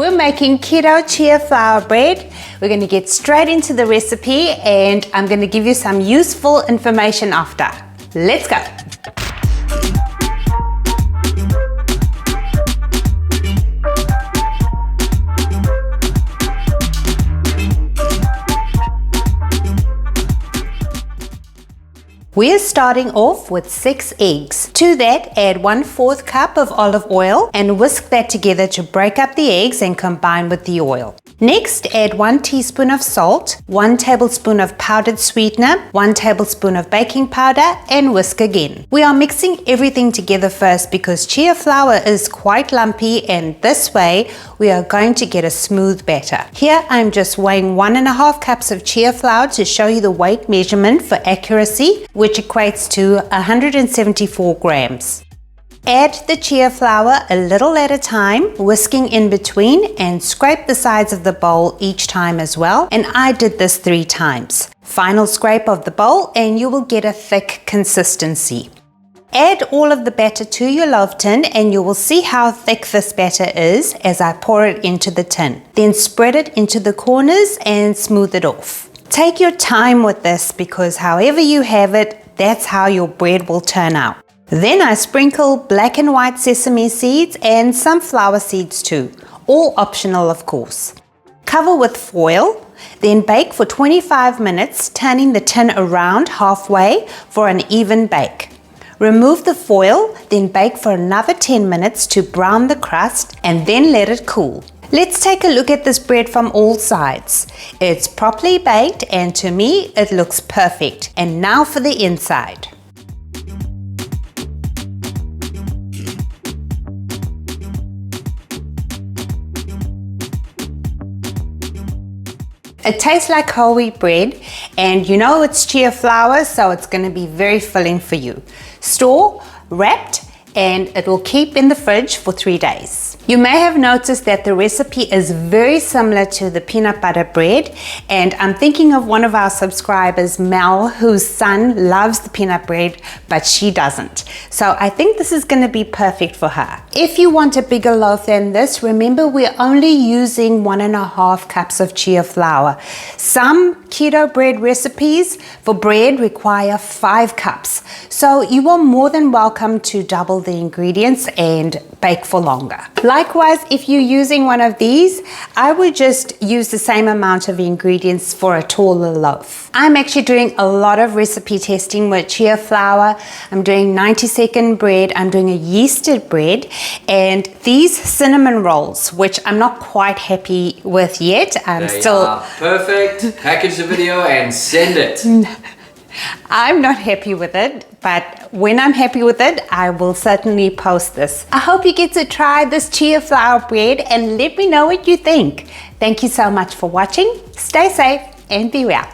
We're making keto chia flour bread. We're going to get straight into the recipe and I'm going to give you some useful information after. Let's go. We're starting off with 6 eggs. To that, add 1/4 cup of olive oil and whisk that together to break up the eggs and combine with the oil. Next, add 1 teaspoon of salt, 1 tablespoon of powdered sweetener, 1 tablespoon of baking powder, and whisk again. We are mixing everything together first because chia flour is quite lumpy, and this way we are going to get a smooth batter. Here I'm just weighing 1.5 cups of chia flour to show you the weight measurement for accuracy, which equates to 174 grams. Add the chia flour a little at a time, whisking in between, and scrape the sides of the bowl each time as well, and I did this 3 times. Final scrape of the bowl and you will get a thick consistency. Add all of the batter to your loaf tin and you will see how thick this batter is as I pour it into the tin. Then spread it into the corners and smooth it off. Take your time with this because however you have it, that's how your bread will turn out. Then I sprinkle black and white sesame seeds and sunflower seeds too, all optional of course. Cover with foil, then bake for 25 minutes, turning the tin around halfway for an even bake. Remove the foil, then bake for another 10 minutes to brown the crust and then let it cool. Let's take a look at this bread from all sides. It's properly baked and to me it looks perfect. And now for the inside. It tastes like whole wheat bread and you know it's chia flour, so it's going to be very filling for you. Store, wrapped, and it will keep in the fridge for 3 days. You may have noticed that the recipe is very similar to the peanut butter bread, and I'm thinking of one of our subscribers, Mel, whose son loves the peanut bread but she doesn't. So I think this is going to be perfect for her. If you want a bigger loaf than this, remember we're only using 1.5 cups of chia flour. Some keto bread recipes for bread require 5 cups. So you are more than welcome to double the ingredients and bake for longer. Likewise, if you're using one of these, I would just use the same amount of ingredients for a taller loaf. I'm actually doing a lot of recipe testing with chia flour. I'm doing 90-second bread, I'm doing a yeasted bread, and these cinnamon rolls, which I'm not quite happy with yet. They are perfect. Package the video and send it. I'm not happy with it, but when I'm happy with it, I will certainly post this. I hope you get to try this chia flour bread and let me know what you think. Thank you so much for watching. Stay safe and be well.